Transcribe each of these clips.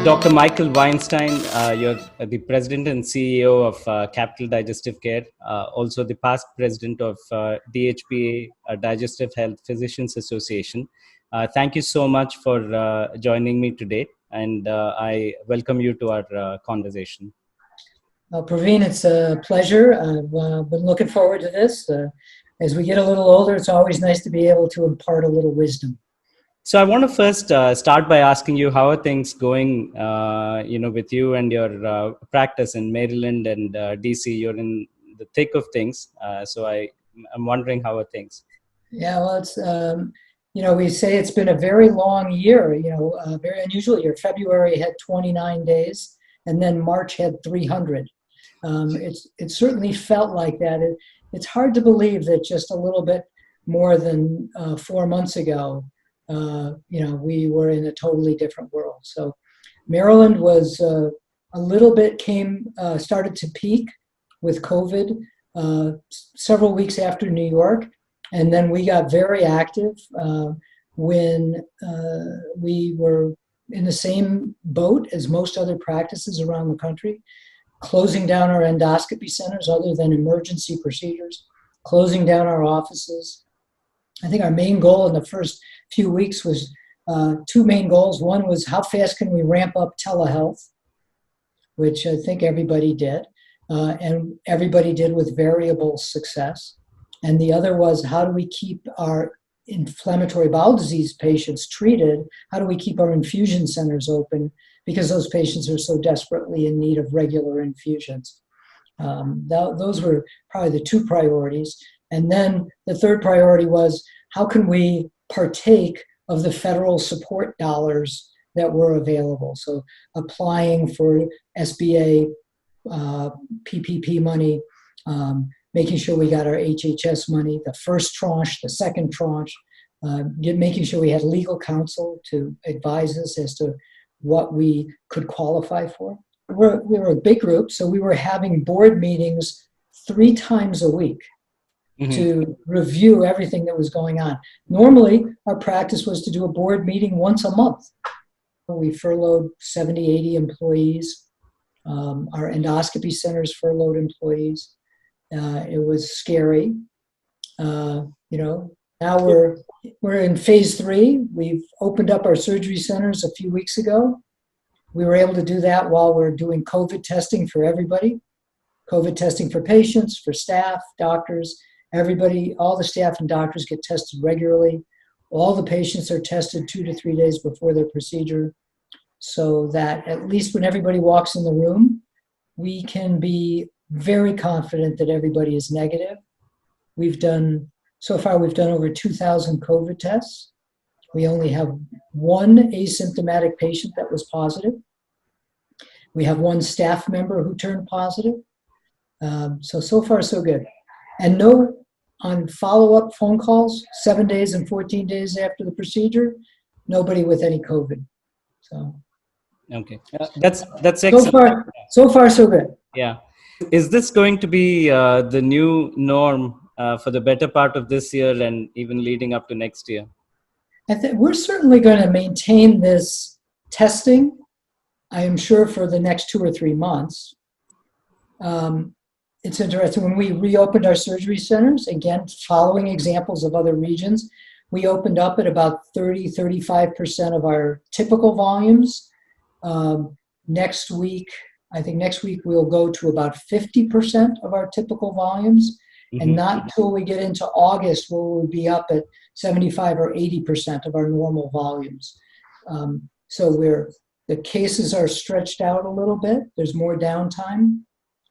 Dr. Michael Weinstein, you're the president and CEO of Capital Digestive Care, also the past president of DHPA, Digestive Health Physicians Association. Thank you so much for joining me today, and I welcome you to our conversation. Praveen, it's a pleasure. I've been looking forward to this. As we get a little older, it's always nice to be able to impart a little wisdom. So I want to first start by asking you, how are things going, with you and your practice in Maryland and DC? You're in the thick of things. So I'm wondering, how are things? Yeah, well, it's, we say it's been a very long year, a very unusual year. February had 29 days, and then March had 300. It certainly felt like that. It's hard to believe that just a little bit more than 4 months ago, we were in a totally different world. So Maryland was a little bit started to peak with COVID several weeks after New York. And then we got very active when we were in the same boat as most other practices around the country, closing down our endoscopy centers other than emergency procedures, closing down our offices. I think our main goal in the first few weeks was two main goals. One was, how fast can we ramp up telehealth, which I think everybody did, and everybody did with variable success. And the other was, how do we keep our inflammatory bowel disease patients treated? How do we keep our infusion centers open? Because those patients are so desperately in need of regular infusions. Those were probably the two priorities. And then the third priority was, how can we partake of the federal support dollars that were available? So applying for SBA, PPP money, making sure we got our HHS money, the first tranche, the second tranche, making sure we had legal counsel to advise us as to what we could qualify for. We were a big group, so we were having board meetings 3 times a week to review everything that was going on. Normally, our practice was to do a board meeting once a month. We furloughed 70, 80 employees. Our endoscopy centers furloughed employees. It was scary. Now we're in phase 3. We've opened up our surgery centers a few weeks ago. We were able to do that while we're doing COVID testing for everybody. COVID testing for patients, for staff, doctors, everybody, all the staff and doctors get tested regularly. All the patients are tested 2 to 3 days before their procedure, so that at least when everybody walks in the room, we can be very confident that everybody is negative. So far we've done over 2,000 COVID tests. We only have 1 asymptomatic patient that was positive. We have 1 staff member who turned positive. So far so good. And no, on follow-up phone calls, 7 days and 14 days after the procedure, nobody with any COVID. So okay, that's excellent. So far so good. Yeah. Is this going to be the new norm for the better part of this year and even leading up to next year? I think we're certainly going to maintain this testing, I am sure, for the next 2 or 3 months. It's interesting, when we reopened our surgery centers, again, following examples of other regions, we opened up at about 30-35% of our typical volumes. Next week we'll go to about 50% of our typical volumes. And not until we get into August will we be up at 75 or 80% of our normal volumes. So the cases are stretched out a little bit. There's more downtime.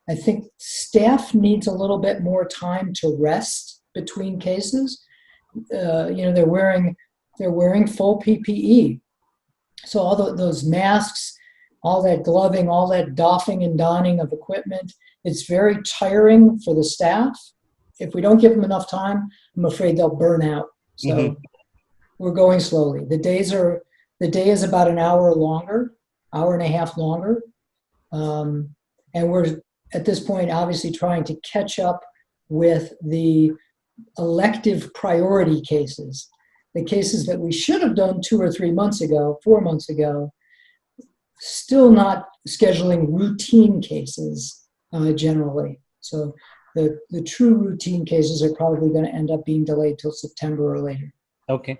I think staff needs a little bit more time to rest between cases. They're wearing full PPE. So all those masks, all that gloving, all that doffing and donning of equipment, it's very tiring for the staff. If we don't give them enough time, I'm afraid they'll burn out. So we're going slowly. The day is about an hour and a half longer. And we're at this point obviously trying to catch up with the elective priority cases, the cases that we should have done 2 or 3 months ago, 4 months ago. still not scheduling routine cases generally. So the true routine cases are probably going to end up being delayed till September or later. Okay.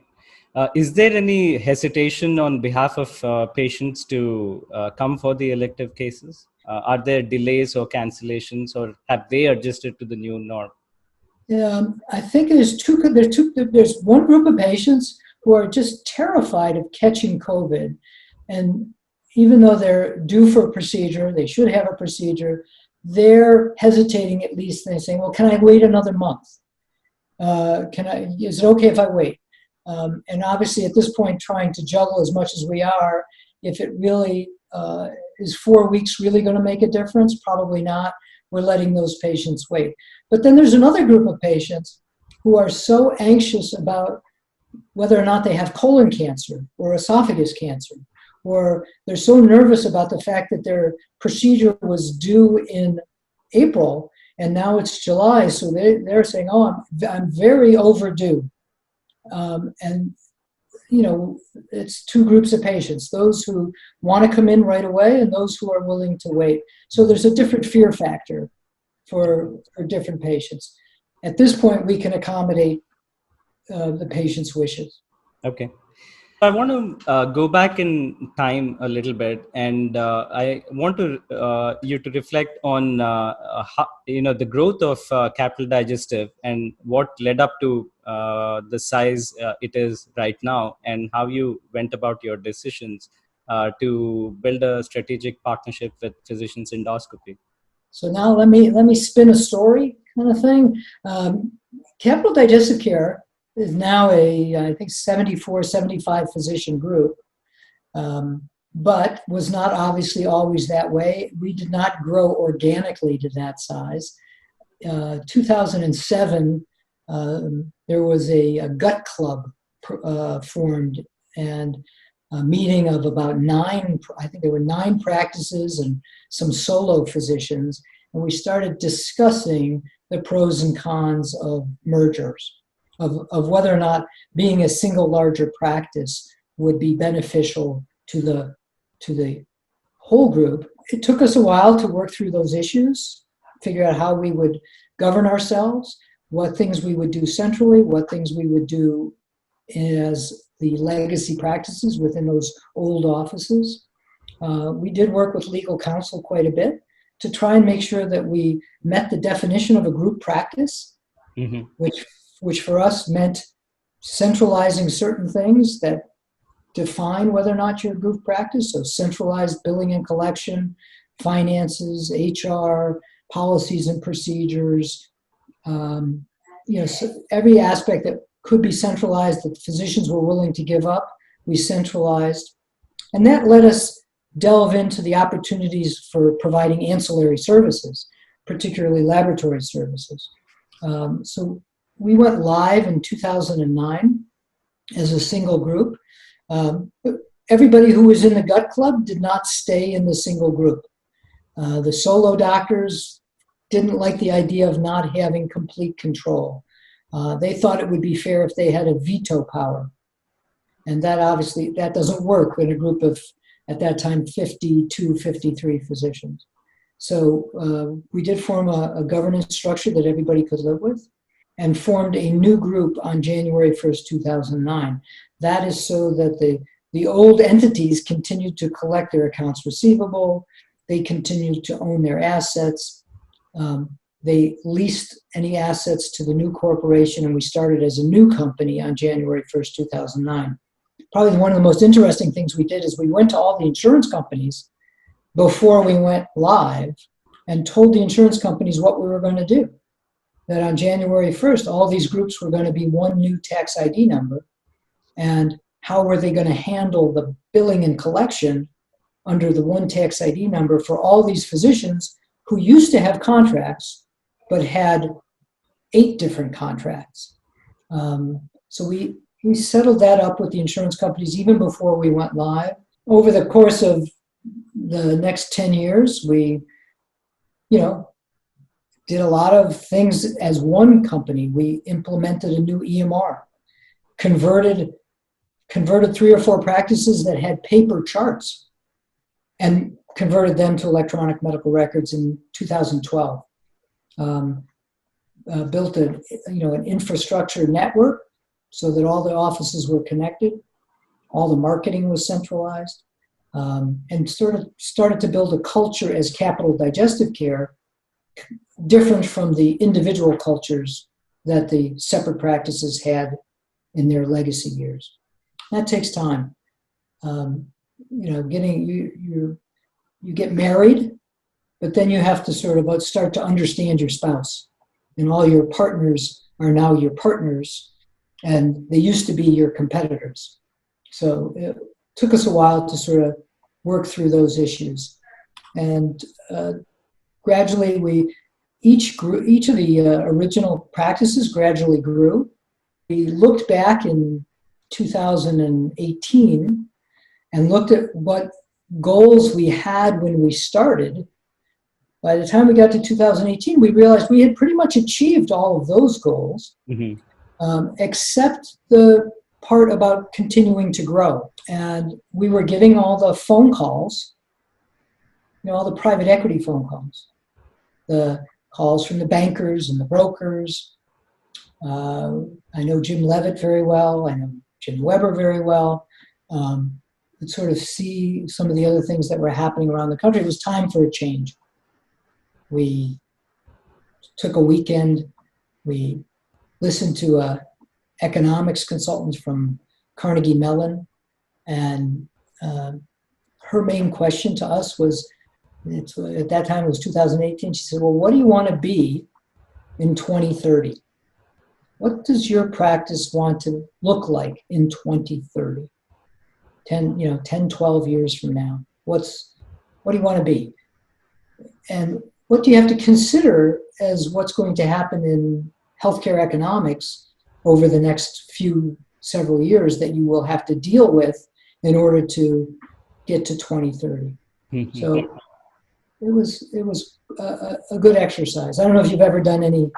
Is there any hesitation on behalf of patients to come for the elective cases? Are there delays or cancellations, or have they adjusted to the new norm? I think there's one group of patients who are just terrified of catching COVID. And even though they're due for a procedure, they should have a procedure, they're hesitating at least. They're saying, well, can I wait another month? Is it okay if I wait? And obviously at this point, trying to juggle as much as we are, if it really is 4 weeks really going to make a difference? Probably not. We're letting those patients wait. But then there's another group of patients who are so anxious about whether or not they have colon cancer or esophagus cancer, or they're so nervous about the fact that their procedure was due in April and now it's July, so they're saying, oh, I'm very overdue. And it's two groups of patients, those who want to come in right away and those who are willing to wait. So there's a different fear factor for different patients. At this point, we can accommodate the patient's wishes. Okay. I want to go back in time a little bit, and I want you to reflect on how, the growth of Capital Digestive and what led up to the size it is right now, and how you went about your decisions to build a strategic partnership with Physicians Endoscopy. So now let me spin a story kind of thing. Capital Digestive Care is now I think 74, 75 physician group, but was not obviously always that way. We did not grow organically to that size. 2007, there was a gut club formed, and a meeting of about 9, I think there were 9 practices and some solo physicians, and we started discussing the pros and cons of mergers, of whether or not being a single larger practice would be beneficial to the whole group. It took us a while to work through those issues, figure out how we would govern ourselves, what things we would do centrally, what things we would do as the legacy practices within those old offices. We did work with legal counsel quite a bit to try and make sure that we met the definition of a group practice, mm-hmm. which for us meant centralizing certain things that define whether or not you're a group practice. So centralized billing and collection, finances, HR, policies and procedures, so every aspect that could be centralized that physicians were willing to give up, we centralized. And that let us delve into the opportunities for providing ancillary services, particularly laboratory services. So we went live in 2009 as a single group. But everybody who was in the gut club did not stay in the single group. The solo doctors didn't like the idea of not having complete control. They thought it would be fair if they had a veto power. And that doesn't work in a group of, at that time, 52, 53 physicians. So we did form a governance structure that everybody could live with, and formed a new group on January 1st, 2009. That is so that the old entities continued to collect their accounts receivable, they continued to own their assets, they leased any assets to the new corporation, and we started as a new company on January 1st, 2009. Probably one of the most interesting things we did is we went to all the insurance companies before we went live and told the insurance companies what we were going to do. That on January 1st, all these groups were going to be one new tax ID number, and how were they going to handle the billing and collection under the one tax ID number for all these physicians who used to have contracts but had 8 different contracts. So we settled that up with the insurance companies even before we went live. Over the course of the next 10 years, we, did a lot of things as one company. We implemented a new EMR, converted 3 or 4 practices that had paper charts and converted them to electronic medical records in 2012. Built an infrastructure network so that all the offices were connected, all the marketing was centralized, and sort of started to build a culture as Capital Digestive Care, different from the individual cultures that the separate practices had in their legacy years. That takes time. You get married, but then you have to sort of start to understand your spouse, and all your partners are now your partners, and they used to be your competitors. So it took us a while to sort of work through those issues, and gradually each of the original practices gradually grew. We looked back in 2018 and looked at what goals we had when we started. By the time we got to 2018, we realized we had pretty much achieved all of those goals, except the part about continuing to grow. And we were getting all the phone calls, all the private equity phone calls, the calls from the bankers and the brokers. I know Jim Levitt very well. I know Jim Weber very well. Could sort of see some of the other things that were happening around the country. It was time for a change. We took a weekend. We listened to economics consultants from Carnegie Mellon, and her main question to us was, at that time it was 2018, she said, well, what do you want to be in 2030? What does your practice want to look like in 2030? 10, 12 years from now. What do you want to be? And what do you have to consider as what's going to happen in healthcare economics over the next several years that you will have to deal with in order to get to 2030? So it was a good exercise. I don't know if you've ever done any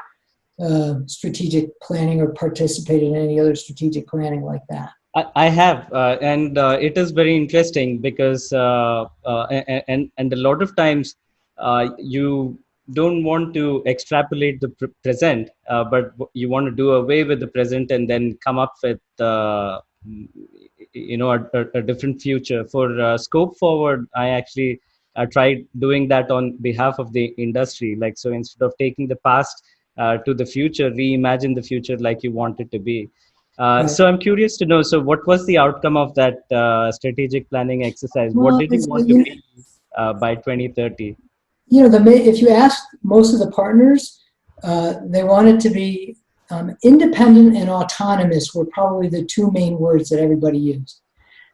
strategic planning or participated in any other strategic planning like that. I have, and it is very interesting because, and a lot of times you don't want to extrapolate the present, but you want to do away with the present and then come up with, a different future. For Scope Forward, I actually tried doing that on behalf of the industry. Like, so instead of taking the past to the future, reimagine the future like you want it to be. Right. So I'm curious to know, so what was the outcome of that strategic planning exercise? Well, what did you want to be by 2030? If you ask most of the partners, they wanted to be independent and autonomous were probably the two main words that everybody used.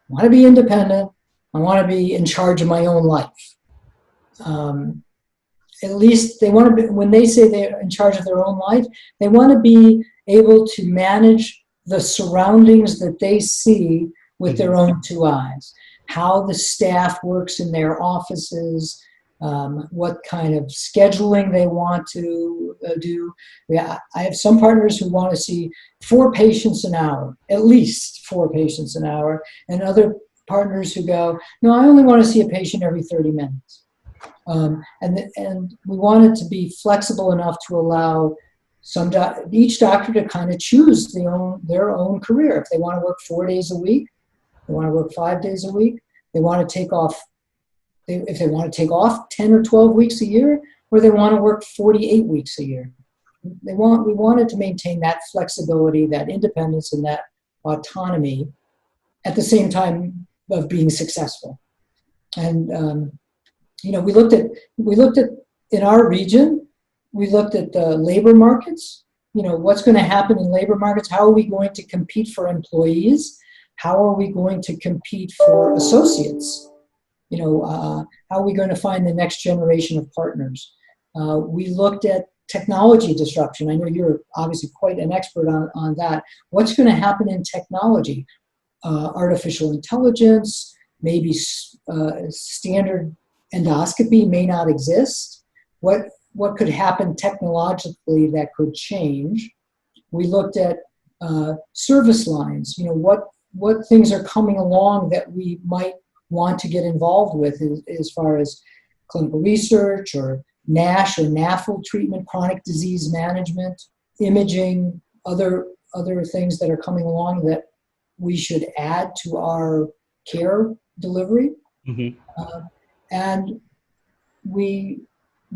I want to be independent. I want to be in charge of my own life. At least they want to be, when they say they're in charge of their own life, they want to be able to manage the surroundings that they see with their own two eyes. How the staff works in their offices, what kind of scheduling they want to do. I have some partners who want to see 4 patients an hour, at least 4 patients an hour, and other partners who go, no, I only want to see a patient every 30 minutes. And we want it to be flexible enough to allow each doctor to kind of choose their own career. If they want to work 4 days a week, they want to work 5 days a week, they want to take off, if they want to take off 10 or 12 weeks a year, or they want to work 48 weeks a year. We wanted to maintain that flexibility, that independence, and that autonomy at the same time of being successful. And we looked at in our region, we looked at the labor markets. What's going to happen in labor markets? How are we going to compete for employees? How are we going to compete for associates? How are we going to find the next generation of partners? We looked at technology disruption. I know you're obviously quite an expert on that. What's going to happen in technology? Artificial intelligence, maybe standard endoscopy may not exist. What could happen technologically that could change? We looked at service lines. What things are coming along that we might want to get involved with as far as clinical research or NASH or NAFL treatment, chronic disease management, imaging, other things that are coming along that we should add to our care delivery. And we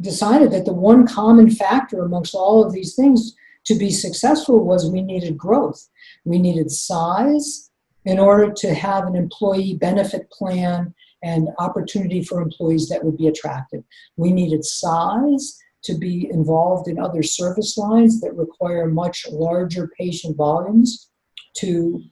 decided that the one common factor amongst all of these things to be successful was we needed growth. We needed size in order to have an employee benefit plan and opportunity for employees that would be attractive. We needed size to be involved in other service lines that require much larger patient volumes to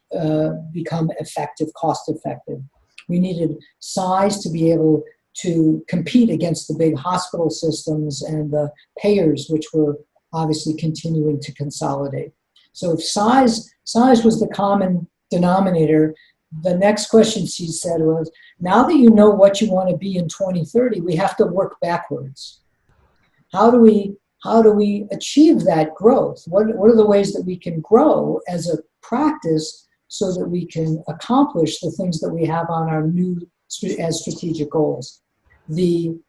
become effective, cost effective. We needed size to be able to compete against the big hospital systems and the payers, which were obviously continuing to consolidate. So if size was the common denominator, the next question she said was, now that you know what you want to be in 2030, we have to work backwards. How do we achieve that growth? What are the ways that we can grow as a practice so that we can accomplish the things that we have on our new as strategic goals? We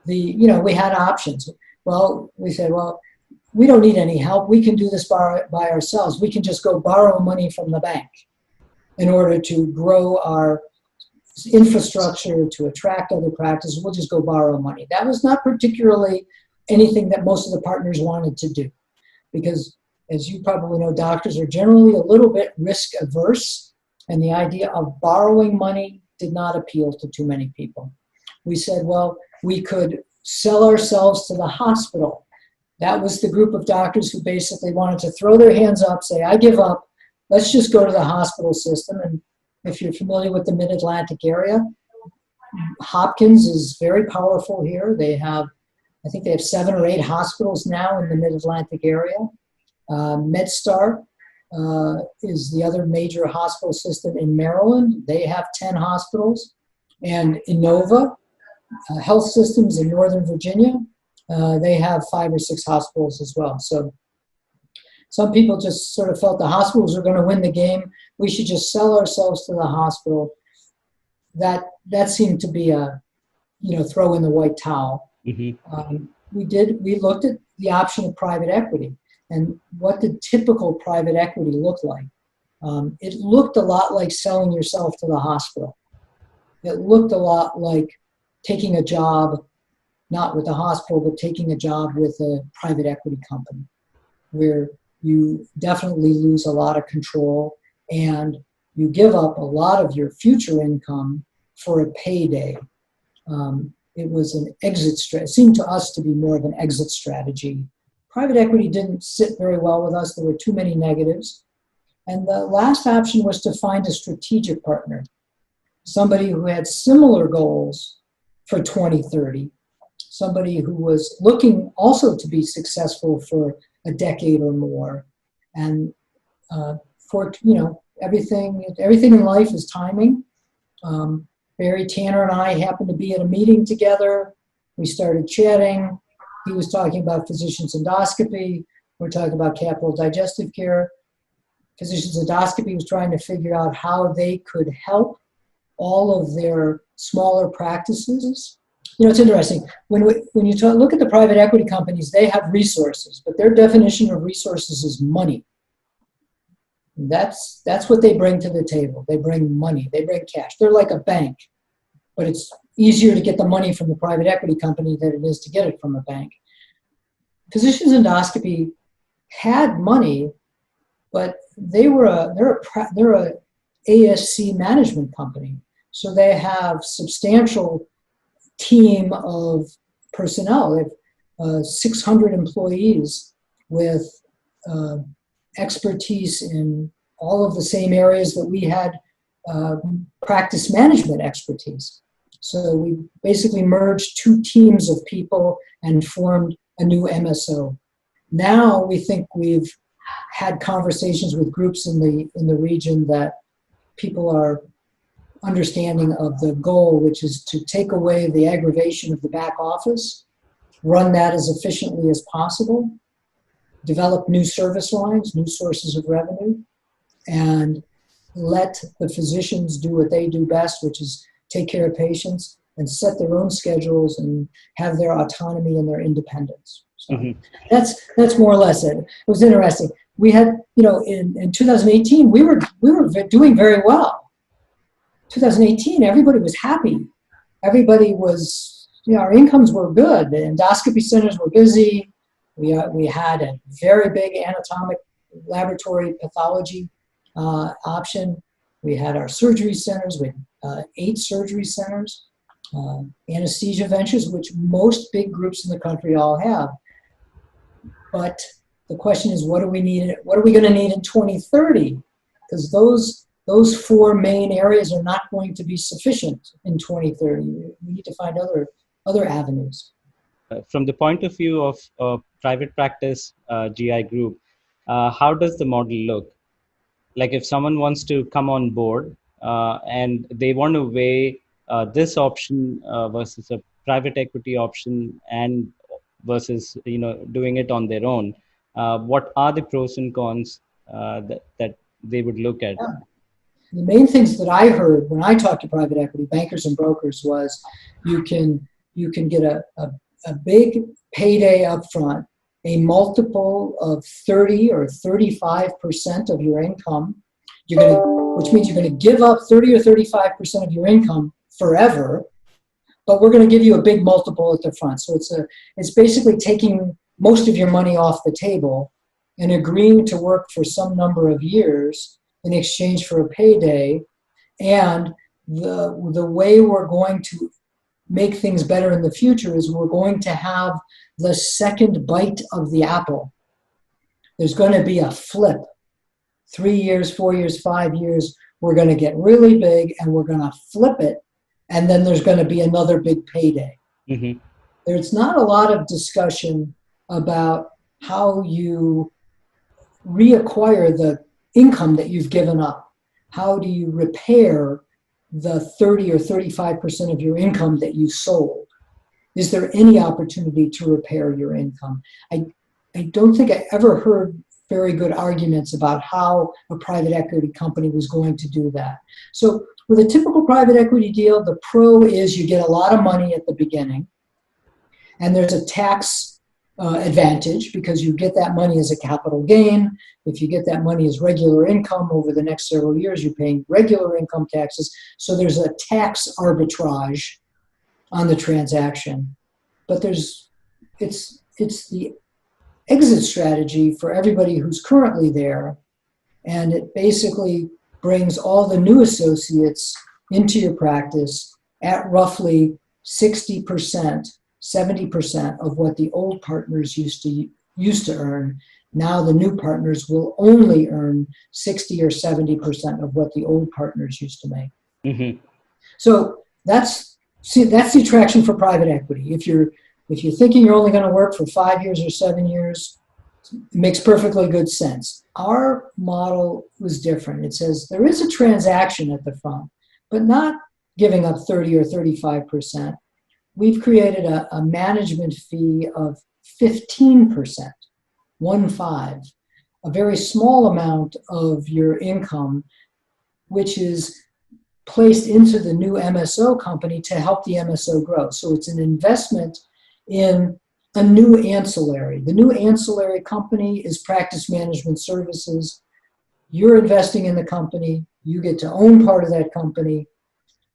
had options. Well, we said, well, we don't need any help. We can do this by ourselves. We can just go borrow money from the bank in order to grow our infrastructure, to attract other practices. We'll just go borrow money. That was not particularly anything that most of the partners wanted to do, because as you probably know, doctors are generally a little bit risk averse, and the idea of borrowing money did not appeal to too many people. We said, well, we could sell ourselves to the hospital. That was the group of doctors who basically wanted to throw their hands up, say, I give up, let's just go to the hospital system. And if you're familiar with the Mid-Atlantic area, Hopkins is very powerful here. I think they have 7 or 8 hospitals now in the Mid-Atlantic area. MedStar is the other major hospital system in Maryland. They have 10 hospitals. And Inova Health Systems in Northern Virginia, they have 5 or 6 hospitals as well. So some people just sort of felt the hospitals were going to win the game. We should just sell ourselves to the hospital. That seemed to be a, throw in the white towel. We looked at the option of private equity and what did typical private equity look like. It looked a lot like selling yourself to the hospital. It looked a lot like taking a job, not with the hospital, but taking a job with a private equity company, where you definitely lose a lot of control and you give up a lot of your future income for a payday. It was an exit strategy. It seemed to us to be more of an exit strategy. Private equity didn't sit very well with us. There were too many negatives. And the last option was to find a strategic partner, somebody who had similar goals for 2030, somebody who was looking also to be successful for a decade or more. And everything in life is timing. Barry Tanner and I happened to be at a meeting together. We started chatting. He was talking about Physicians Endoscopy. We're talking about Capital Digestive Care. Physicians Endoscopy was trying to figure out how they could help all of their smaller practices. It's interesting. When you look at the private equity companies, they have resources, but their definition of resources is money. That's what they bring to the table. They bring money. They bring cash. They're like a bank, but it's easier to get the money from the private equity company than it is to get it from a bank. Physicians Endoscopy had money, but they're a ASC management company, so they have substantial team of personnel. They have 600 employees with expertise in all of the same areas that we had practice management expertise. So we basically merged 2 teams of people and formed a new MSO. Now we think we've had conversations with groups in the region that people are understanding of the goal, which is to take away the aggravation of the back office, run that as efficiently as possible, develop new service lines, new sources of revenue, and let the physicians do what they do best, which is take care of patients and set their own schedules and have their autonomy and their independence. So that's more or less it. It was interesting. We had, in 2018, we were doing very well. 2018, everybody was happy. Everybody was, our incomes were good. The endoscopy centers were busy. We had a very big anatomic laboratory pathology option. We had our surgery centers. We had 8 surgery centers, anesthesia ventures, which most big groups in the country all have. But the question is, what do we need? What are we going to need in 2030? Because those 4 main areas are not going to be sufficient in 2030. We need to find other avenues. From the point of view of private practice GI group, how does the model look? Like if someone wants to come on board and they want to weigh this option versus a private equity option and versus doing it on their own, what are the pros and cons that they would look at? Yeah. The main things that I heard when I talked to private equity bankers and brokers was you can get a big payday up front, a multiple of 30 or 35% of your income, which means you're going to give up 30 or 35% of your income forever, but we're going to give you a big multiple at the front. So it's basically taking most of your money off the table and agreeing to work for some number of years in exchange for a payday. And the way we're going to make things better in the future is we're going to have the second bite of the apple. There's going to be a flip. 3 years, 4 years, 5 years, we're going to get really big and we're going to flip it. And then there's going to be another big payday. Mm-hmm. There's not a lot of discussion about how you reacquire the income that you've given up. How do you repair the 30 or 35% of your income that you sold? Is there any opportunity to repair your income? I don't think I ever heard very good arguments about how a private equity company was going to do that. So with a typical private equity deal, the pro is you get a lot of money at the beginning, and there's a tax advantage because you get that money as a capital gain. If you get that money as regular income over the next several years, you're paying regular income taxes. So there's a tax arbitrage on the transaction. But it's the exit strategy for everybody who's currently there, and it basically brings all the new associates into your practice at roughly 60%, 70% of what the old partners used to earn. Now the new partners will only earn 60 or 70% of what the old partners used to make. Mm-hmm. So that's the attraction for private equity. If you're thinking you're only going to work for 5 years or 7 years, it makes perfectly good sense. Our model was different. It says there is a transaction at the front, but not giving up 30 or 35%. We've created a management fee of 15%, 1-5, a very small amount of your income, which is placed into the new MSO company to help the MSO grow. So it's an investment in a new ancillary. The new ancillary company is practice management services. You're investing in the company, you get to own part of that company,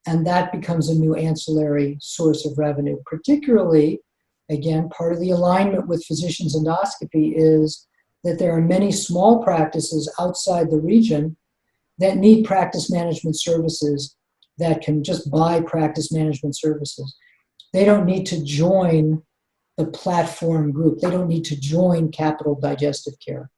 and that becomes a new ancillary source of revenue. Particularly, again, part of the alignment with Physicians Endoscopy is that there are many small practices outside the region that need practice management services that can just buy practice management services. They don't need to join the platform group. They don't need to join Capital Digestive Care.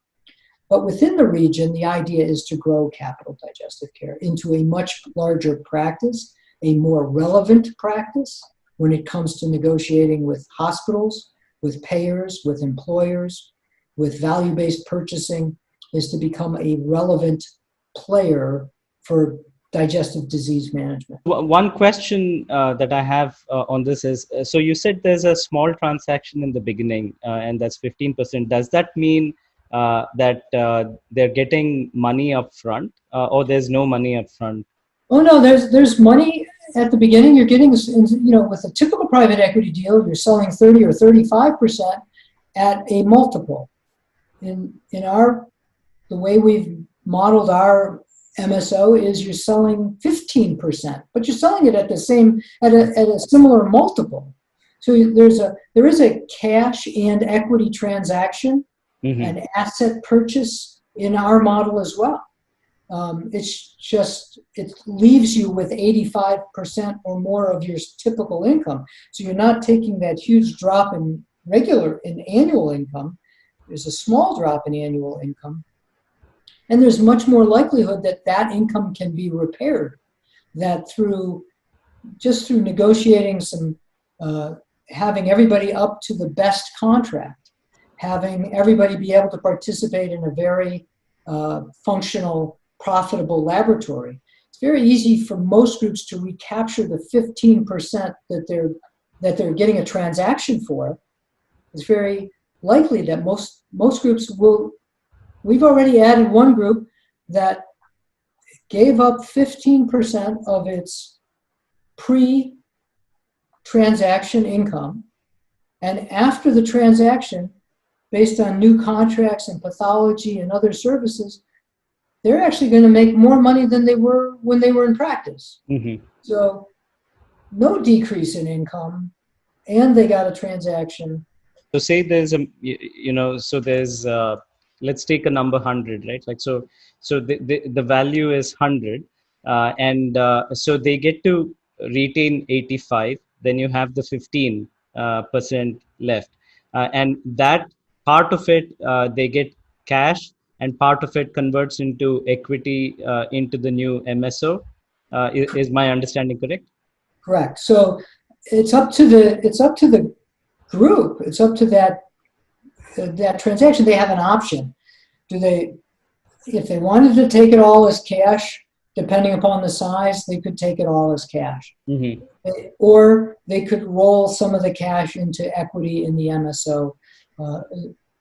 But within the region, the idea is to grow Capital Digestive Care into a much larger practice, a more relevant practice when it comes to negotiating with hospitals, with payers, with employers, with value-based purchasing, is to become a relevant player for digestive disease management. One question that I have on this is, so you said there's a small transaction in the beginning and that's 15%. Does that mean that they're getting money up front, or there's no money up front? Oh no, there's money at the beginning. You're getting, with a typical private equity deal, you're selling 30 or 35% at a multiple. The way we've modeled our MSO is you're selling 15%, but you're selling it at a similar multiple. So there is a cash and equity transaction, an asset purchase in our model as well. It leaves you with 85% or more of your typical income. So you're not taking that huge drop in annual income. There's a small drop in annual income. And there's much more likelihood that income can be repaired, that through negotiating having everybody up to the best contract, having everybody be able to participate in a very functional, profitable laboratory. It's very easy for most groups to recapture the 15% that they're getting a transaction for. It's very likely that most groups will. We've already added one group that gave up 15% of its pre-transaction income, and after the transaction, based on new contracts and pathology and other services, they're actually going to make more money than they were when they were in practice. So no decrease in income, and they got a transaction. So say there's let's take a number 100, right? Like, so the value is 100, and so they get to retain 85. Then you have the 15% left, and that part of it they get cash, and part of it converts into equity into the new MSO. Is my understanding correct? Correct. So it's up to the group. It's up to that transaction. They have an option. If they wanted to take it all as cash, depending upon the size, they could take it all as cash. Or they could roll some of the cash into equity in the MSO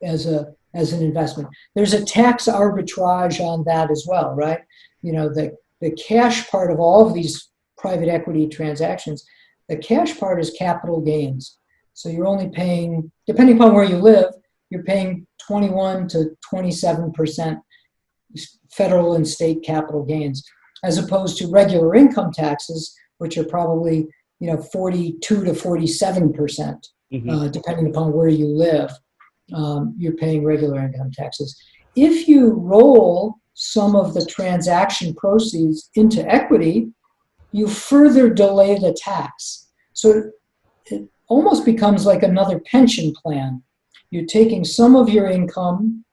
as an investment. There's a tax arbitrage on that as well, right? The cash part of all of these private equity transactions, the cash part is capital gains. So you're only paying, depending upon where you live, you're paying 21 to 27% federal and state capital gains, as opposed to regular income taxes, which are probably 42 to 47%, depending upon where you live. You're paying regular income taxes. If you roll some of the transaction proceeds into equity, you further delay the tax. So it almost becomes like another pension plan. You're taking some of your income,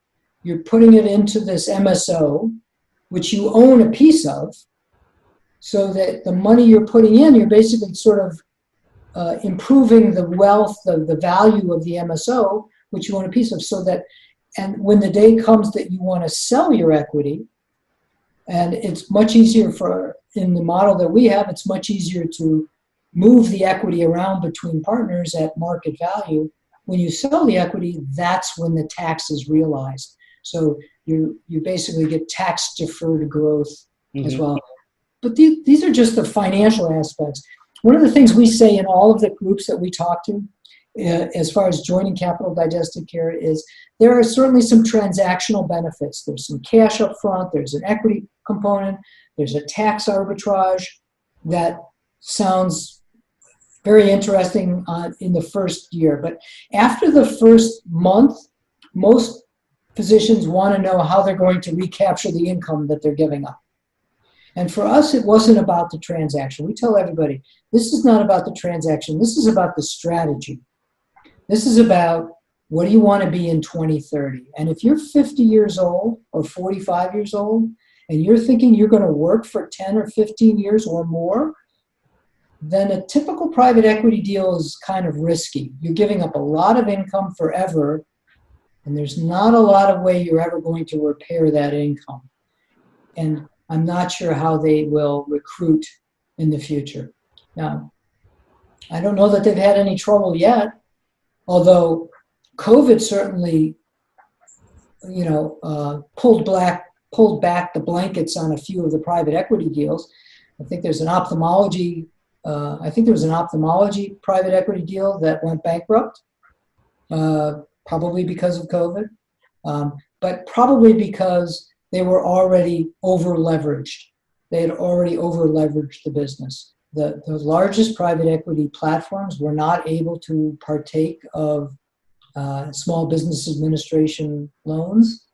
you're putting it into this MSO, which you own a piece of, so that the money you're putting in, you're basically sort of improving the wealth, the value of the MSO, which you own a piece of, and when the day comes that you want to sell your equity, and it's much easier in the model that we have, it's much easier to move the equity around between partners at market value. When you sell the equity, that's when the tax is realized. So you basically get tax deferred growth as well. But these are just the financial aspects. One of the things we say in all of the groups that we talk to, as far as joining Capital Digestive Care, is there are certainly some transactional benefits. There's some cash up front, there's an equity component, there's a tax arbitrage that sounds very interesting in the first year. But after the first month, most physicians want to know how they're going to recapture the income that they're giving up. And for us, it wasn't about the transaction. We tell everybody, this is not about the transaction. This is about the strategy. This is about what do you want to be in 2030. And if you're 50 years old or 45 years old, and you're thinking you're going to work for 10 or 15 years or more, then a typical private equity deal is kind of risky. You're giving up a lot of income forever, and there's not a lot of way you're ever going to repair that income. And I'm not sure how they will recruit in the future. Now, I don't know that they've had any trouble yet, although COVID certainly pulled back the blankets on a few of the private equity deals. I think there's an ophthalmology. I think there was an ophthalmology private equity deal that went bankrupt, probably because of COVID, but probably because they were already over leveraged. They had already over leveraged the business. The largest private equity platforms were not able to partake of small business administration loans.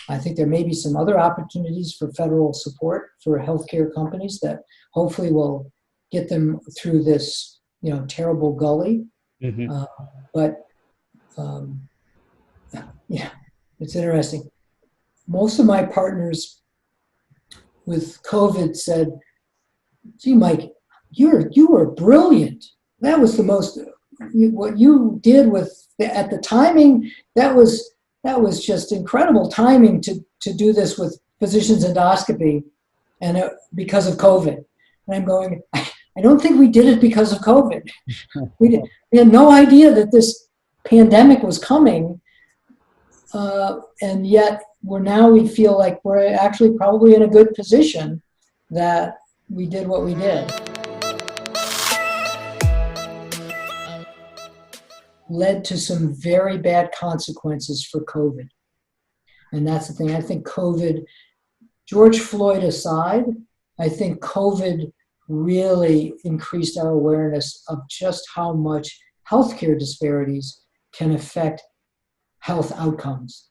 I think there may be some other opportunities for federal support for healthcare companies that hopefully will get them through this, terrible gully. Mm-hmm. But yeah, it's interesting. Most of my partners with COVID said, "Gee, Mike, you were brilliant. That was the most what you did at the timing. That was just incredible timing to do this with Physicians Endoscopy, and because of COVID." And I'm going, I don't think we did it because of COVID. We had no idea that this pandemic was coming, and yet we feel like we're actually probably in a good position that we did what we did. Led to some very bad consequences for COVID. And that's the thing. I think COVID, George Floyd aside, I think COVID really increased our awareness of just how much healthcare disparities can affect health outcomes.